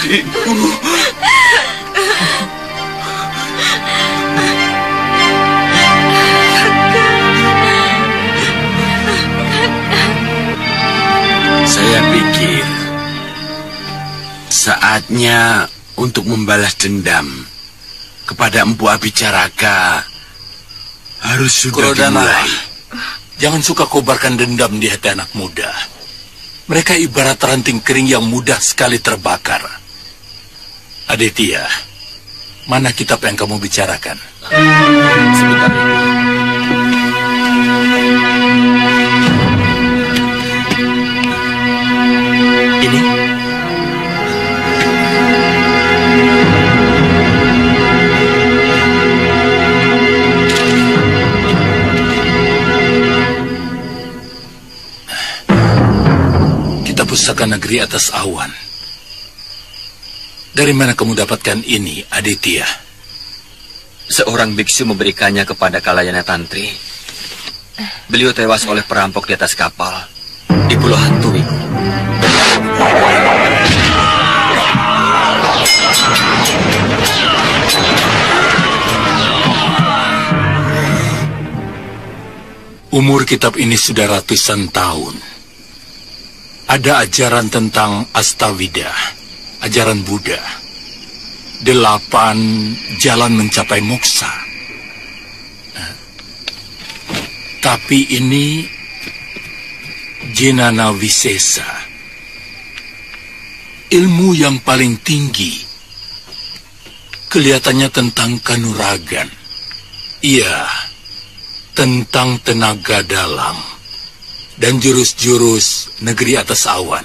Saya pikir saatnya untuk membalas dendam kepada Empu Abicaraka harus sudah dimulai. Jangan suka kobarkan dendam di hati anak muda. Mereka ibarat ranting kering yang mudah sekali terbakar. Aditya, mana kitab yang kamu bicarakan? Sebentar, Ibu. Ini. Kitab Pusaka Negeri Atas Awan. Dari mana kamu dapatkan ini, Aditya? Seorang biksu memberikannya kepada Kalayana Tantri. Beliau tewas oleh perampok di atas kapal di Pulau Hantu, Ibu. Umur kitab ini sudah ratusan tahun. Ada ajaran tentang Astawida, ajaran Buddha. 8 jalan mencapai moksa. Tapi ini Jenana Wisesa. Ilmu yang paling tinggi. Kelihatannya tentang kanuragan. Iya, tentang tenaga dalam. Dan jurus-jurus negeri atas awan.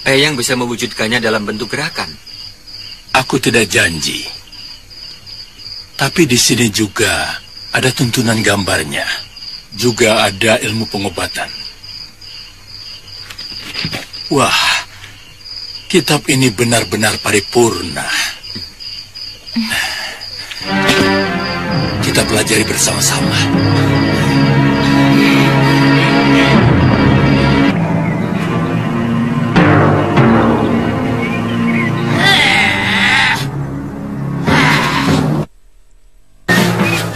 Eyang bisa mewujudkannya dalam bentuk gerakan. Aku tidak janji. Tapi di sini juga ada tuntunan gambarnya. Juga ada ilmu pengobatan. Wah, kitab ini benar-benar paripurna. Kita pelajari bersama-sama.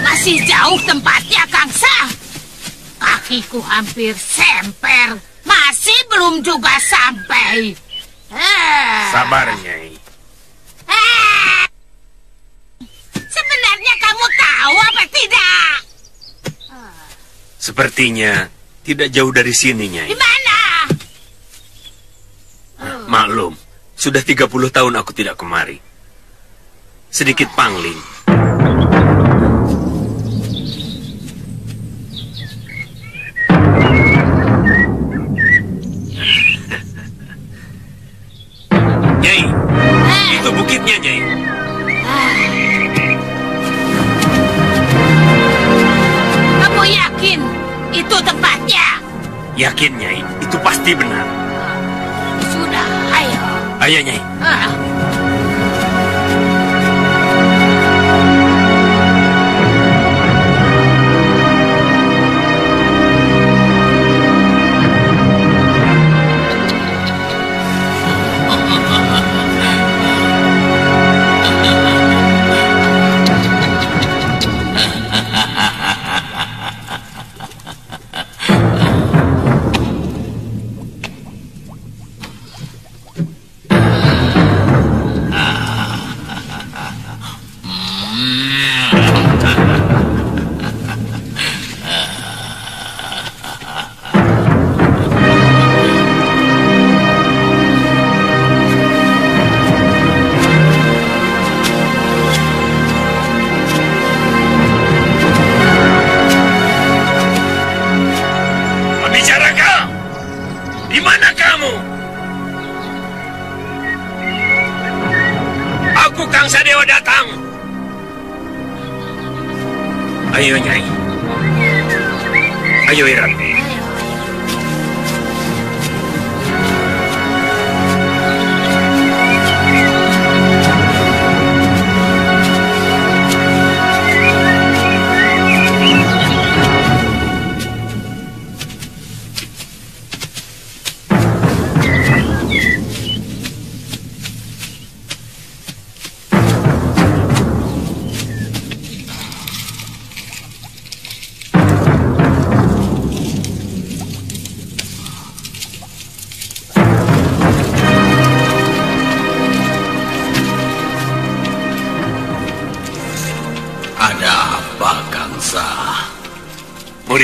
Masih jauh tempatnya, Kangsa. Kakiku hampir semper. Masih belum juga sampai. Sabar, Nyai. Sebenarnya kamu tahu apa tidak? Sepertinya tidak jauh dari sini, Nyai. Di mana? Maklum, sudah 30 tahun aku tidak kemari. Sedikit pangling. Nyai, itu bukitnya, Nyai. Kamu yakin itu tempatnya? Yakin, Nyai, itu pasti benar. Sudah, ayo. Ayo, Nyai. Ayo, Nyai. Ayo, Irat.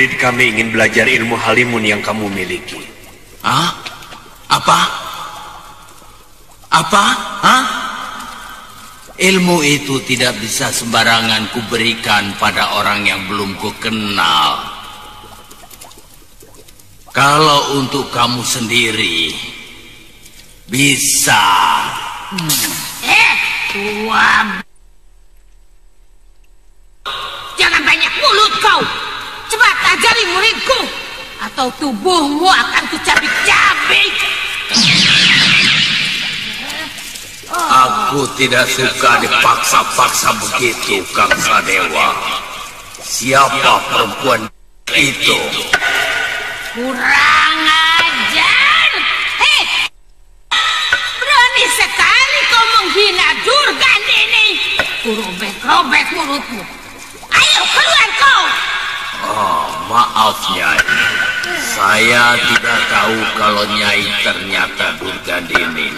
murid kami ingin belajar ilmu Halimun yang kamu miliki. Hah? Apa? Apa? Hah? Ilmu itu tidak bisa sembarangan kuberikan pada orang yang belum kukenal. Kalau untuk kamu sendiri, bisa. Tua. Jangan banyak mulut kau. Cepat ajari muridku, atau tubuhmu akan kucabik-cabik. Aku tidak suka dipaksa-paksa begitu, Kang Sadewa. Siapa perempuan itu? Kurang ajar. Hei, berani sekali kau menghina Durgandini. Kurobek-robek mulutmu. Ayo keluar kau. Oh, maaf Nyai. Saya tidak tahu kalau Nyai ternyata Durgandini,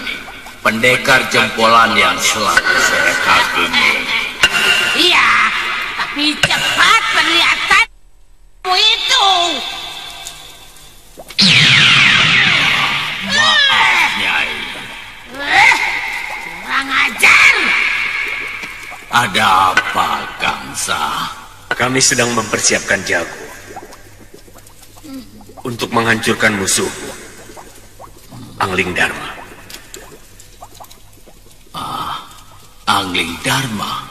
pendekar jempolan yang selalu saya kagumi. Iya, tapi cepat perlihatkanmu itu. Maaf Nyai. Kurang ajar. Ada apa, Kangsa? Kami sedang mempersiapkan jago untuk menghancurkan musuh Angling Dharma. Angling Dharma.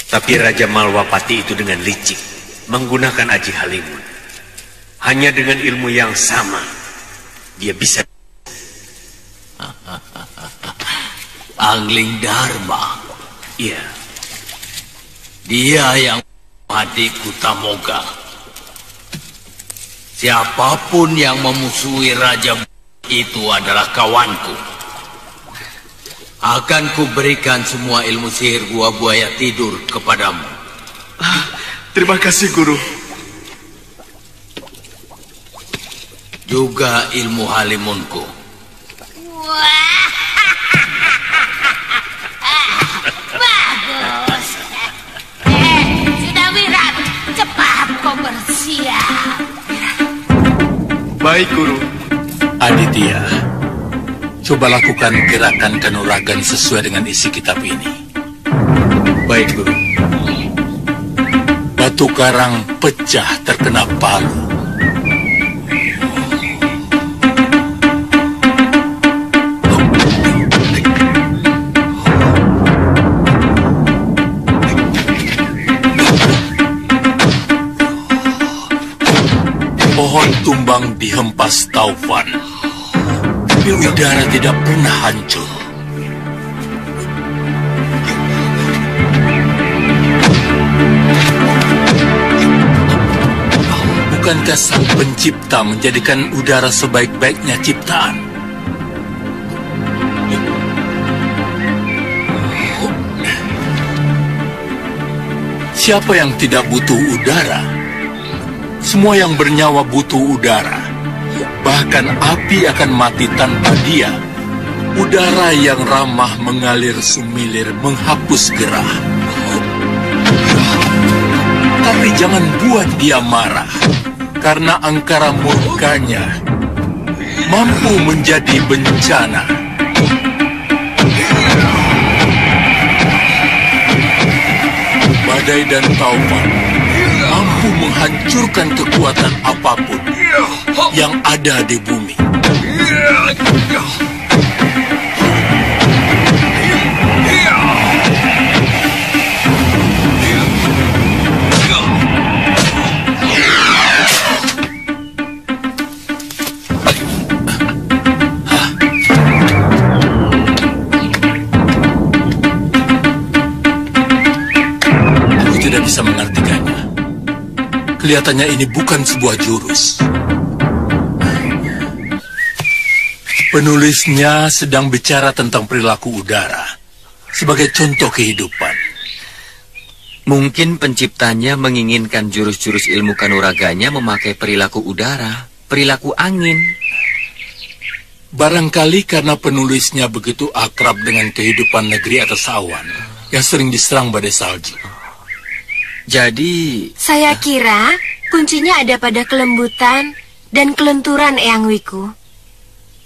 Tapi Raja Malwapati itu dengan licik menggunakan Aji Halimun. Hanya dengan ilmu yang sama dia bisa. Angling Dharma. Iya. Dia yang adik Kutamoga. Siapapun yang memusuhi Raja itu adalah kawanku. Akan kuberikan semua ilmu sihir gua buaya tidur kepadamu. Terima kasih, Guru. Juga ilmu Halimunku. Wah, bagus. Sudah Wirat, cepat kau bersiap. Baik, Guru. Aditya, coba lakukan gerakan kanuragan sesuai dengan isi kitab ini. Baik, Guru. Batu karang pecah terkena palu. Pohon tumbang dihempas taufan, tapi udara tidak pernah hancur. Bukankah Sang Pencipta menjadikan udara sebaik-baiknya ciptaan? Siapa yang tidak butuh udara? Semua yang bernyawa butuh udara. Bahkan api akan mati tanpa dia. Udara yang ramah mengalir sumilir menghapus gerah. Tapi jangan buat dia marah, karena angkara murkanya mampu menjadi bencana. Badai dan taufan mampu menghancurkan kekuatan apapun yang ada di bumi. Aku tidak bisa mengartikannya. Kelihatannya ini bukan sebuah jurus. Penulisnya sedang bicara tentang perilaku udara sebagai contoh kehidupan. Mungkin penciptanya menginginkan jurus-jurus ilmu kanuraganya memakai perilaku udara, perilaku angin. Barangkali karena penulisnya begitu akrab dengan kehidupan negeri atas awan yang sering diserang badai salju. Jadi... Saya kira kuncinya ada pada kelembutan dan kelenturan Eyang Wiku.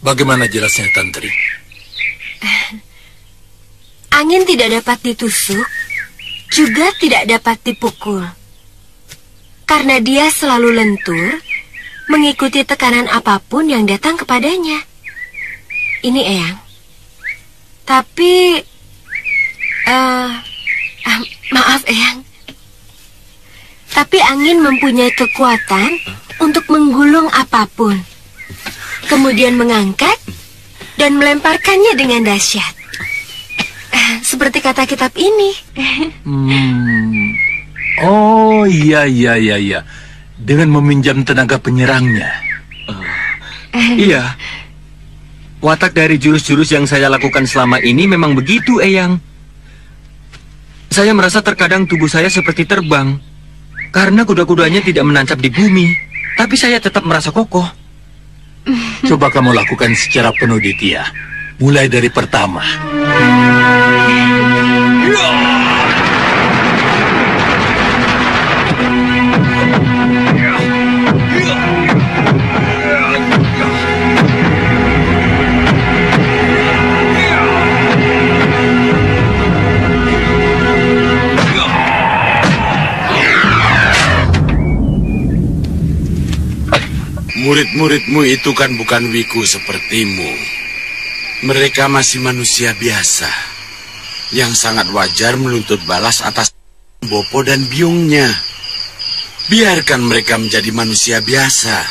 Bagaimana jelasnya, Tantri? Angin tidak dapat ditusuk, juga tidak dapat dipukul. Karena dia selalu lentur, mengikuti tekanan apapun yang datang kepadanya. Ini Eyang. Tapi... maaf Eyang. Tapi angin mempunyai kekuatan untuk menggulung apapun. Kemudian mengangkat dan melemparkannya dengan dahsyat. Seperti kata kitab ini. Oh, iya. Dengan meminjam tenaga penyerangnya. Iya. Watak dari jurus-jurus yang saya lakukan selama ini memang begitu, Eyang. Saya merasa terkadang tubuh saya seperti terbang. Karena kuda-kudanya tidak menancap di bumi. Tapi saya tetap merasa kokoh. Coba kamu lakukan secara penuh, Ditya. Mulai dari pertama. Murid-muridmu itu kan bukan Wiku sepertimu. Mereka masih manusia biasa yang sangat wajar menuntut balas atas Bopo dan biungnya. Biarkan mereka menjadi manusia biasa.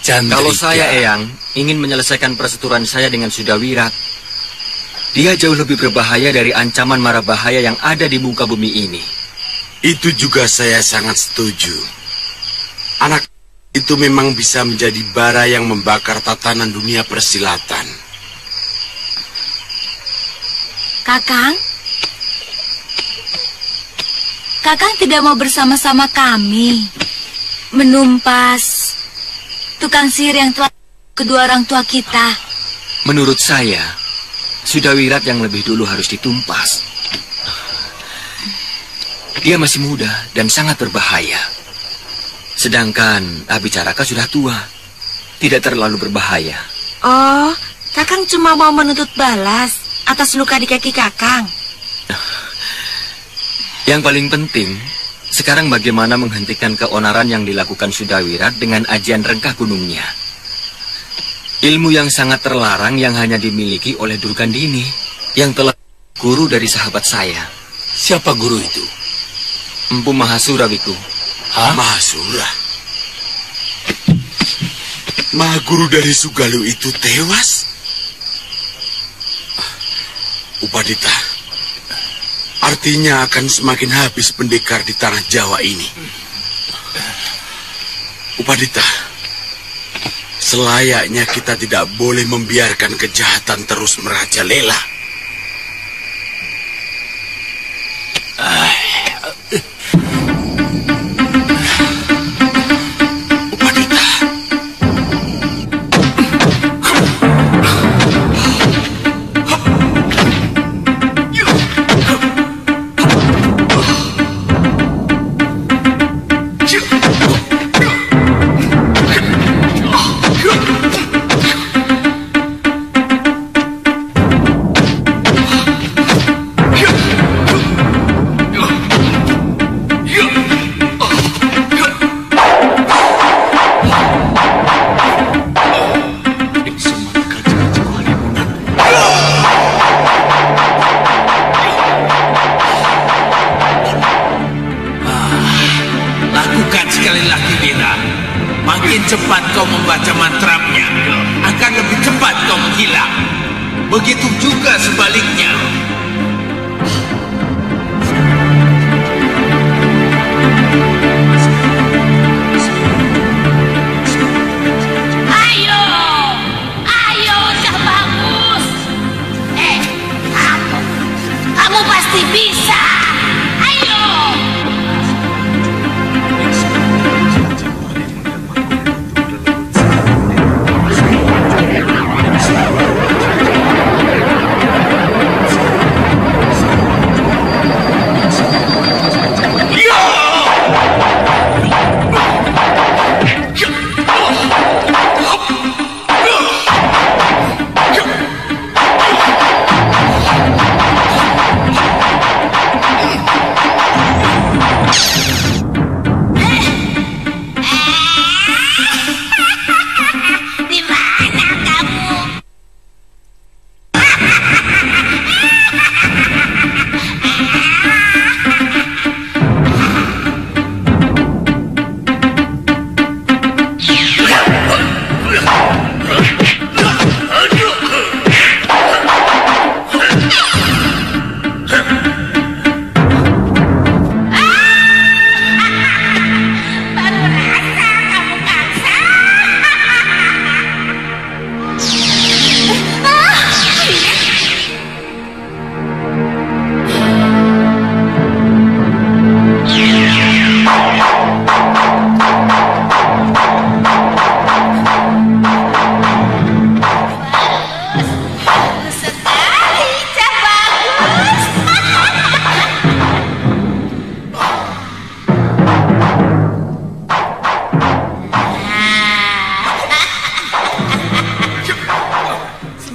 Candrika. Kalau saya, Eyang, ingin menyelesaikan perseturuan saya dengan Sudawirat, dia jauh lebih berbahaya dari ancaman mara bahaya yang ada di muka bumi ini. Itu juga saya sangat setuju. Anak itu memang bisa menjadi bara yang membakar tatanan dunia persilatan. Kakang tidak mau bersama-sama kami menumpas tukang sihir yang telah kedua orang tua kita. Menurut saya, Sudawirat yang lebih dulu harus ditumpas. Dia masih muda dan sangat berbahaya. Sedangkan Abicaraka sudah tua, tidak terlalu berbahaya. Oh, Kakang cuma mau menuntut balas atas luka di kaki Kakang. Yang paling penting, sekarang bagaimana menghentikan keonaran yang dilakukan Sudawirat dengan ajian rengkah gunungnya. Ilmu yang sangat terlarang yang hanya dimiliki oleh Durgandini, yang telah guru dari sahabat saya. Siapa guru itu? Empu Mahasura, Wiku. Hah? Mahasura? Mahaguru dari Sugalu itu tewas? Upadita, artinya akan semakin habis pendekar di tanah Jawa ini. Upadita, selayaknya kita tidak boleh membiarkan kejahatan terus merajalela. cepat kau membaca mantranya, akan lebih cepat kau menghilang. Begitu juga sebaliknya. Ayo, ayo, udah bagus. Kamu pasti bisa. Ayo.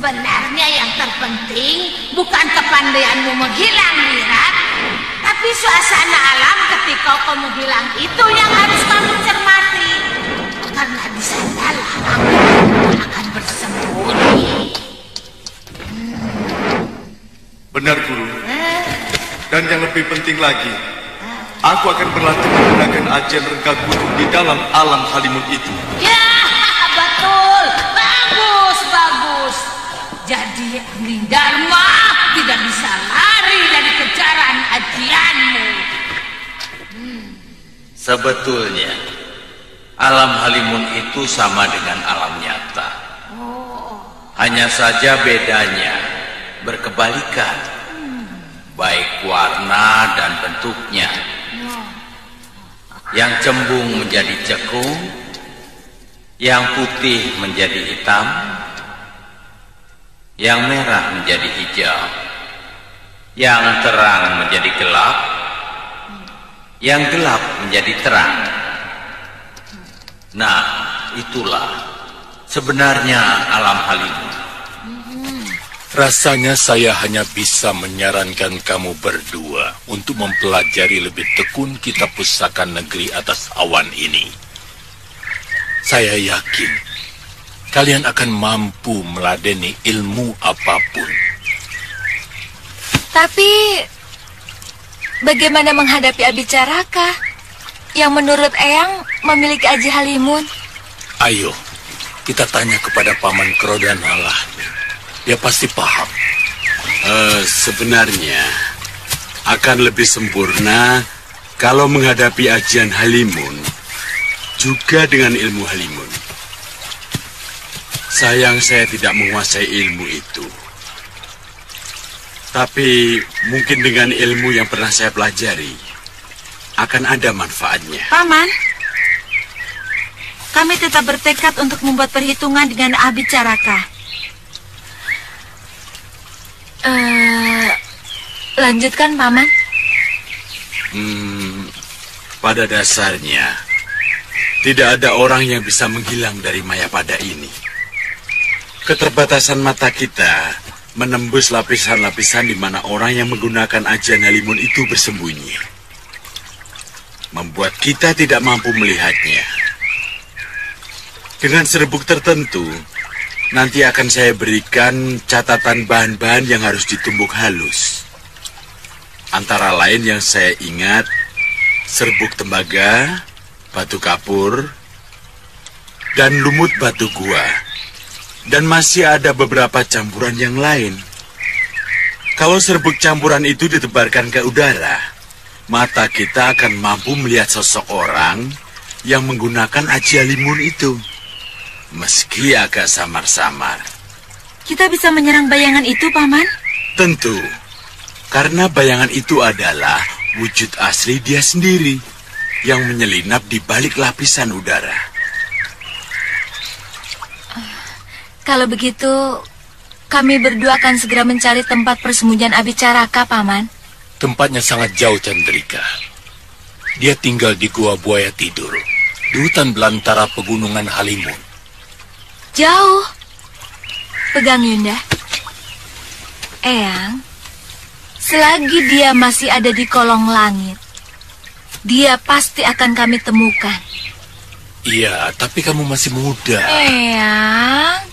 Sebenarnya yang terpenting bukan kepandaianmu menghilang, Wirat, tapi suasana alam ketika kau menghilang itu yang harus kamu cermati. Karena di sanalah aku akan bersembunyi. Benar, Guru. Dan yang lebih penting lagi, aku akan berlatih menggunakan ajian rengga gunung di dalam alam halimun itu. Ya, betul. Bagus, bagus. Jadi Angling Dharma tidak bisa lari dari kejaran ajianmu. Sebetulnya, alam halimun itu sama dengan alam nyata. Hanya saja bedanya berkebalikan, baik warna dan bentuknya. Yang cembung menjadi cekung, yang putih menjadi hitam, yang merah menjadi hijau, yang terang menjadi gelap, yang gelap menjadi terang. Nah, itulah sebenarnya alam halimun. Rasanya saya hanya bisa menyarankan kamu berdua untuk mempelajari lebih tekun kitab pusaka negeri atas awan ini. Saya yakin kalian akan mampu meladeni ilmu apapun. Tapi bagaimana menghadapi Abicaraka yang menurut Eyang memiliki aji halimun? Ayo, kita tanya kepada Paman Krodanala. Dia pasti paham. Sebenarnya akan lebih sempurna kalau menghadapi ajian halimun juga dengan ilmu halimun. Sayang saya tidak menguasai ilmu itu. Tapi mungkin dengan ilmu yang pernah saya pelajari akan ada manfaatnya. Paman, kami tetap bertekad untuk membuat perhitungan dengan Abicaraka. Lanjutkan, Paman. Pada dasarnya, tidak ada orang yang bisa menghilang dari Mayapada ini. Keterbatasan mata kita menembus lapisan-lapisan di mana orang yang menggunakan ajian halimun itu bersembunyi. Membuat kita tidak mampu melihatnya. Dengan serbuk tertentu, nanti akan saya berikan catatan bahan-bahan yang harus ditumbuk halus. Antara lain yang saya ingat, serbuk tembaga, batu kapur, dan lumut batu gua. Dan masih ada beberapa campuran yang lain. Kalau serbuk campuran itu ditebarkan ke udara, mata kita akan mampu melihat sosok orang yang menggunakan aji halimun itu. Meski agak samar-samar. Kita bisa menyerang bayangan itu, Paman? Tentu. Karena bayangan itu adalah wujud asli dia sendiri yang menyelinap di balik lapisan udara. Kalau begitu, kami berdua akan segera mencari tempat persembunyian Abicaraka, Paman. Tempatnya sangat jauh, Chandrika. Dia tinggal di Gua Buaya Tidur, di hutan belantara pegunungan Halimun. Jauh. Pegang, Yunda. Eyang, selagi dia masih ada di kolong langit, dia pasti akan kami temukan. Iya, tapi kamu masih muda. Eyang.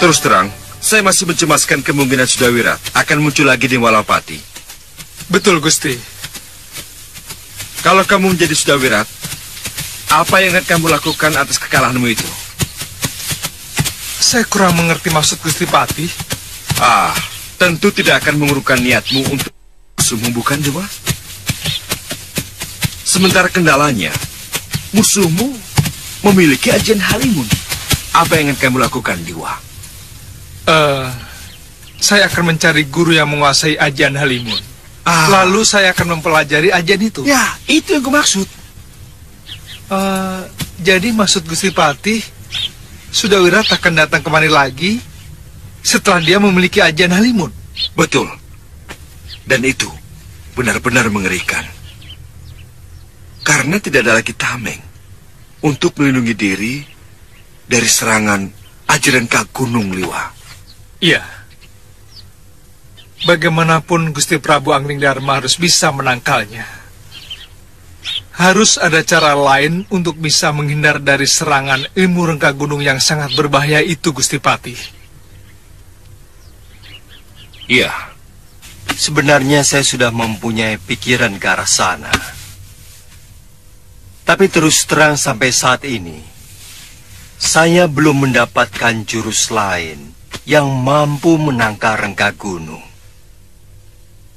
Terus terang, saya masih mencemaskan kemungkinan Sudawira akan muncul lagi di Walapati. Betul, Gusti. Kalau kamu menjadi Sudawira, apa yang akan kamu lakukan atas kekalahanmu itu? Saya kurang mengerti maksud Gusti Patih. Tentu tidak akan mengurungkan niatmu untuk musuhmu, bukan, Dewa? Sementara kendalanya, musuhmu memiliki ajian halimun. Apa yang akan kamu lakukan, Dewa? Saya akan mencari guru yang menguasai ajian halimun. Lalu saya akan mempelajari ajian itu. Ya, itu yang kumaksud. Jadi maksud Gusti Patih, Sudawira akan datang kemari lagi setelah dia memiliki ajian halimun. Betul. Dan itu benar-benar mengerikan. Karena tidak ada lagi tameng untuk melindungi diri dari serangan Ajirengka Gunung Liwa. Iya. Bagaimanapun Gusti Prabu Anglingdarma harus bisa menangkalnya. Harus ada cara lain untuk bisa menghindar dari serangan ilmu rengka gunung yang sangat berbahaya itu, Gusti Patih. Iya. Sebenarnya saya sudah mempunyai pikiran ke arah sana. Tapi terus terang sampai saat ini, saya belum mendapatkan jurus lain yang mampu menangkal rengka gunung.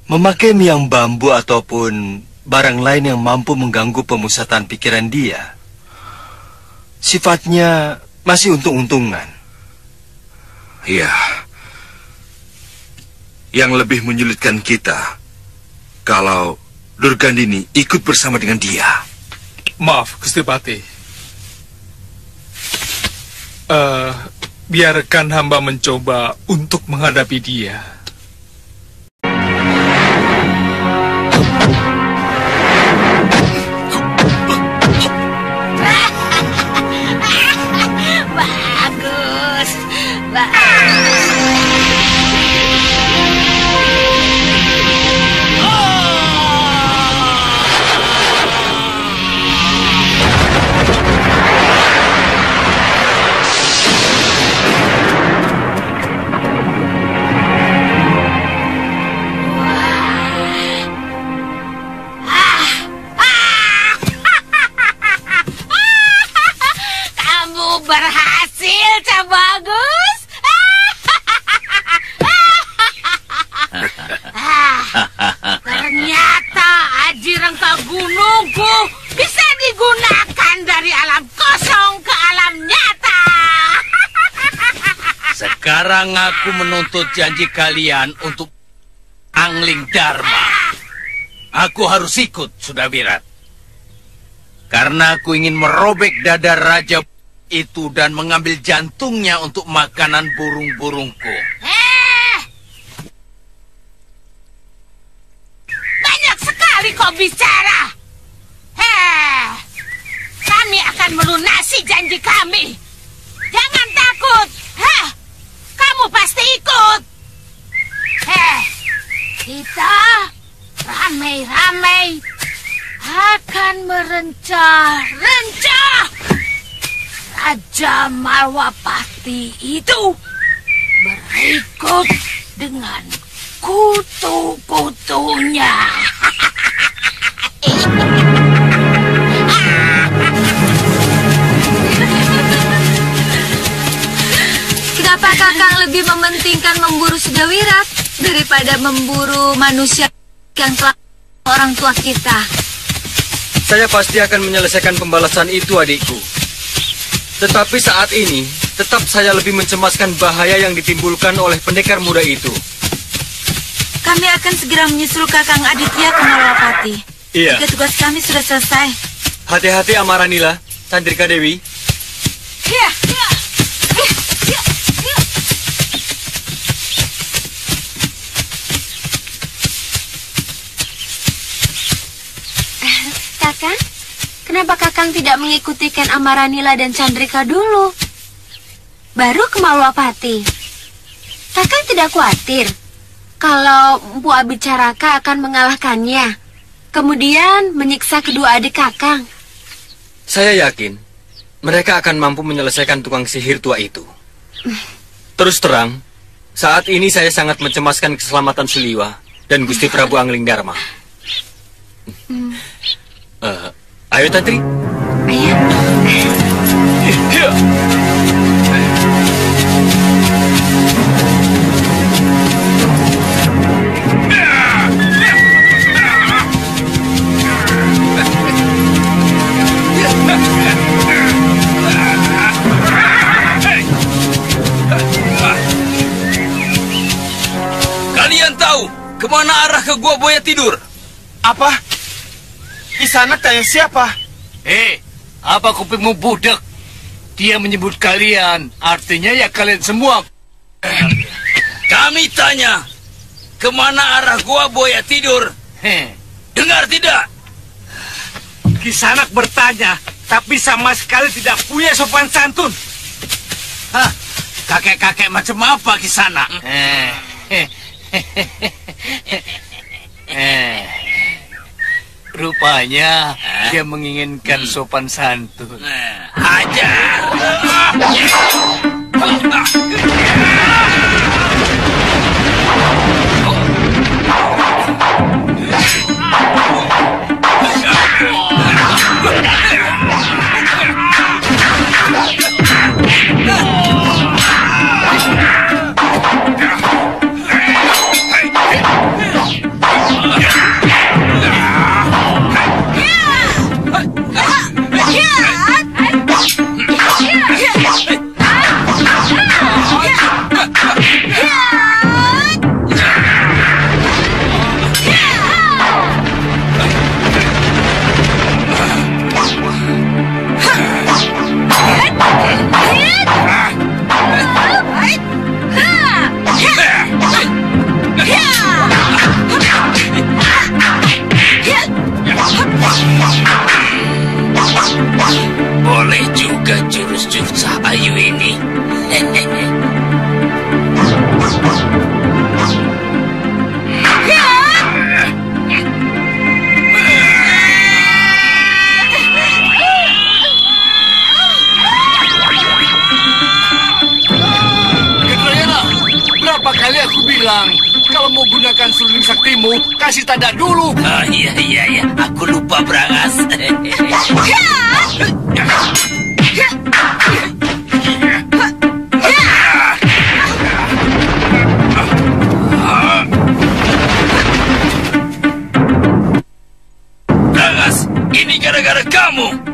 Memakai miang bambu ataupun barang lain yang mampu mengganggu pemusatan pikiran dia, sifatnya masih untung-untungan. Iya. Yang lebih menyulitkan kita kalau Durgandini ikut bersama dengan dia. Maaf, Gusti Patih. Biarkan hamba mencoba untuk menghadapi dia. Bagus. Berhasil, Cak Bagus. Ternyata Aji Rengka Gunungku bisa digunakan dari alam kosong ke alam nyata. Sekarang aku menuntut janji kalian untuk Anglingdarma. Aku harus ikut, Sudawirat. Karena aku ingin merobek dada Raja itu dan mengambil jantungnya untuk makanan burung-burungku. Banyak sekali kau bicara. Kami akan melunasi janji kami. Jangan takut. Kamu pasti ikut. Kita ramai-ramai akan merencah-rencah Raja Malwapati itu berikut dengan kutu-kutunya. Kenapa Kakang lebih mementingkan memburu Sudawirat daripada memburu manusia yang telah orang tua kita? Saya pasti akan menyelesaikan pembalasan itu, adikku. Tetapi saat ini, tetap saya lebih mencemaskan bahaya yang ditimbulkan oleh pendekar muda itu. Kami akan segera menyusul Kakang Aditya ke Malwapati. Iya. Jika tugas kami sudah selesai. Hati-hati Amaranila, Chandrika Dewi. Iya. Kakang, kenapa Kakang tidak mengikuti Ken Amaranila dan Chandrika dulu? Baru ke Malwapati. Kakang tidak khawatir kalau Mpu Abicaraka akan mengalahkannya, kemudian menyiksa kedua adik Kakang? Saya yakin mereka akan mampu menyelesaikan tukang sihir tua itu. Terus terang, saat ini saya sangat mencemaskan keselamatan Suliwa dan Gusti Prabu Anglingdarma. Ayo Tantri. Ayo. Kalian tahu kemana arah ke Gua Buaya Tidur? Apa? Di sana tanya siapa? Apa kupingmu budak? Dia menyebut kalian, artinya ya kalian semua. Kami tanya, kemana arah Gua Buaya Tidur? Dengar tidak? Kisanak bertanya, tapi sama sekali tidak punya sopan santun. Hah? Kakek-kakek macam apa Kisanak? Rupanya dia menginginkan sopan santun. Hajar! Boleh juga jurus-jurus Ayu ini. Ketrayana, berapa kali aku bilang kalau mau gunakan seruling saktimu, kasih tanda dulu. Oh, iya, aku lupa Brangas. Brangas, ini gara-gara kamu.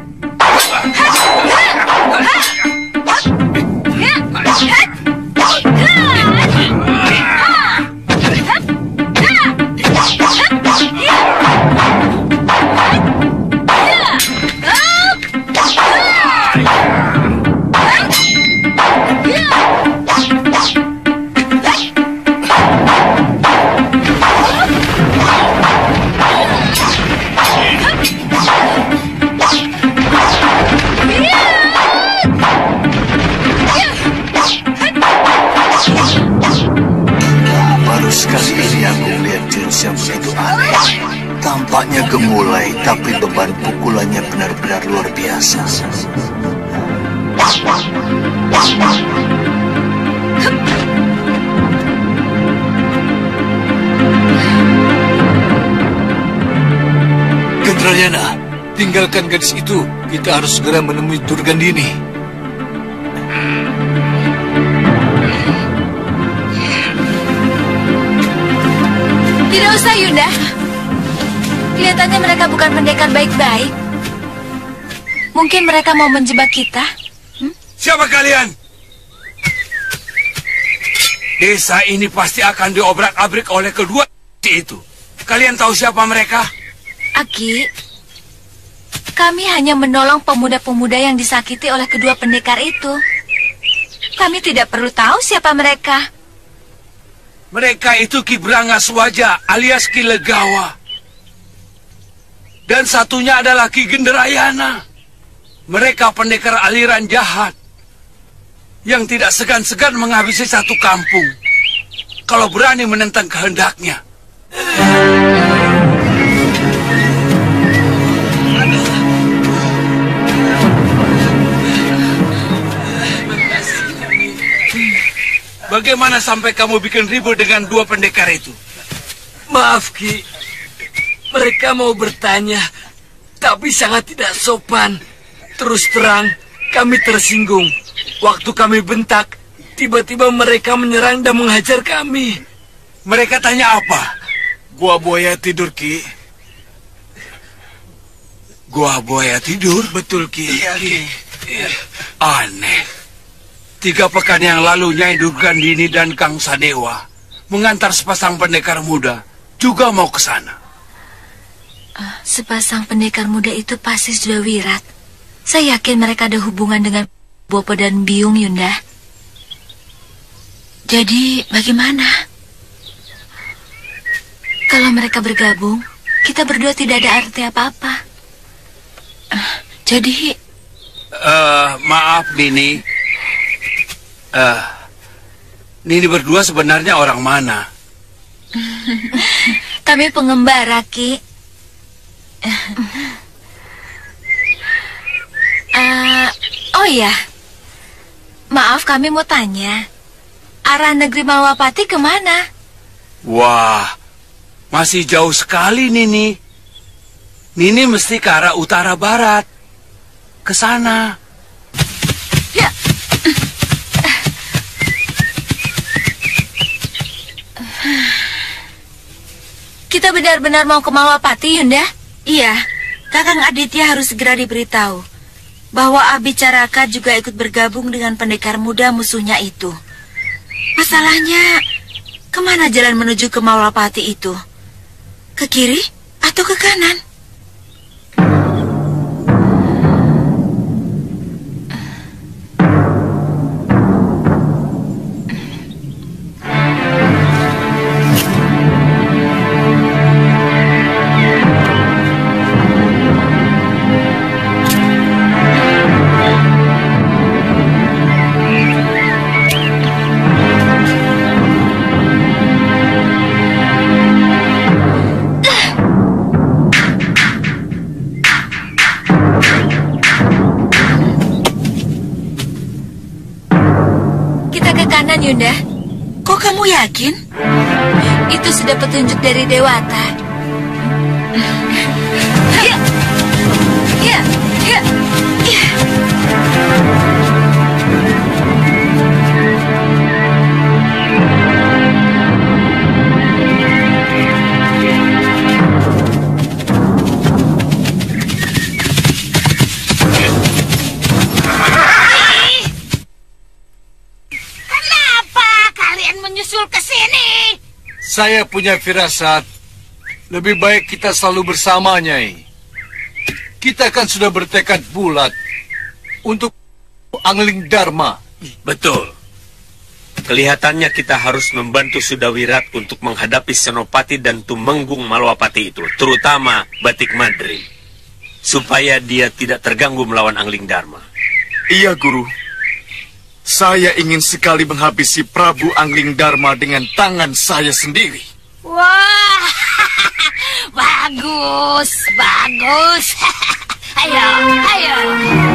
Sekali ini aku melihat jurus yang begitu aneh. Tampaknya gemulai, tapi beban pukulannya benar-benar luar biasa. Gendrayana, tinggalkan gadis itu. Kita harus segera menemui Durgandini. Tidak usah, Yunda. Kelihatannya mereka bukan pendekar baik-baik. Mungkin mereka mau menjebak kita. Siapa kalian? Desa ini pasti akan diobrak-abrik oleh kedua itu. Kalian tahu siapa mereka? Aki, kami hanya menolong pemuda-pemuda yang disakiti oleh kedua pendekar itu. Kami tidak perlu tahu siapa mereka. Mereka itu Ki Brangas Waja alias Ki Legawa. Dan satunya adalah Ki Gendrayana. Mereka pendekar aliran jahat yang tidak segan-segan menghabisi satu kampung kalau berani menentang kehendaknya. Bagaimana sampai kamu bikin ribut dengan dua pendekar itu? Maaf, Ki. Mereka mau bertanya, tapi sangat tidak sopan. Terus terang, kami tersinggung. Waktu kami bentak, tiba-tiba mereka menyerang dan menghajar kami. Mereka tanya apa? Gua buaya tidur, Ki. Gua buaya tidur? Betul, Ki. Iya, Ki. Aneh. 3 pekan yang lalu Nyai Durgandini dan Kang Sadewa mengantar sepasang pendekar muda juga mau ke sana. Sepasang pendekar muda itu pasti sudah wirat. Saya yakin mereka ada hubungan dengan Bopo dan Biung, Yunda. Jadi bagaimana? Kalau mereka bergabung, kita berdua tidak ada arti apa-apa. Jadi... Maaf, Nini. Nini berdua sebenarnya orang mana? Kami pengembara, Ki. Oh iya. Maaf, kami mau tanya. Arah negeri Malwapati kemana? Wah, masih jauh sekali, Nini. Nini mesti ke arah utara barat. Ke sana. Ya. Kita benar-benar mau ke Malwapati, Yunda? Iya, Kakang Aditya harus segera diberitahu bahwa Abicaraka juga ikut bergabung dengan pendekar muda musuhnya itu. Masalahnya, kemana jalan menuju ke Malwapati itu? Ke kiri atau ke kanan? Yunda, kok kamu yakin? Itu sudah petunjuk dari Dewata. Ya, ya, ya, ya. Saya punya firasat, lebih baik kita selalu bersama, Nyai. Kita kan sudah bertekad bulat untuk Angling Dharma. Betul. Kelihatannya kita harus membantu Sudawirat untuk menghadapi Senopati dan Tumenggung Malwapati itu, terutama Batik Madri, supaya dia tidak terganggu melawan Angling Dharma. Iya, Guru. Saya ingin sekali menghabisi Prabu Angling Dharma dengan tangan saya sendiri. Wah, bagus, bagus. Ayo, ayo.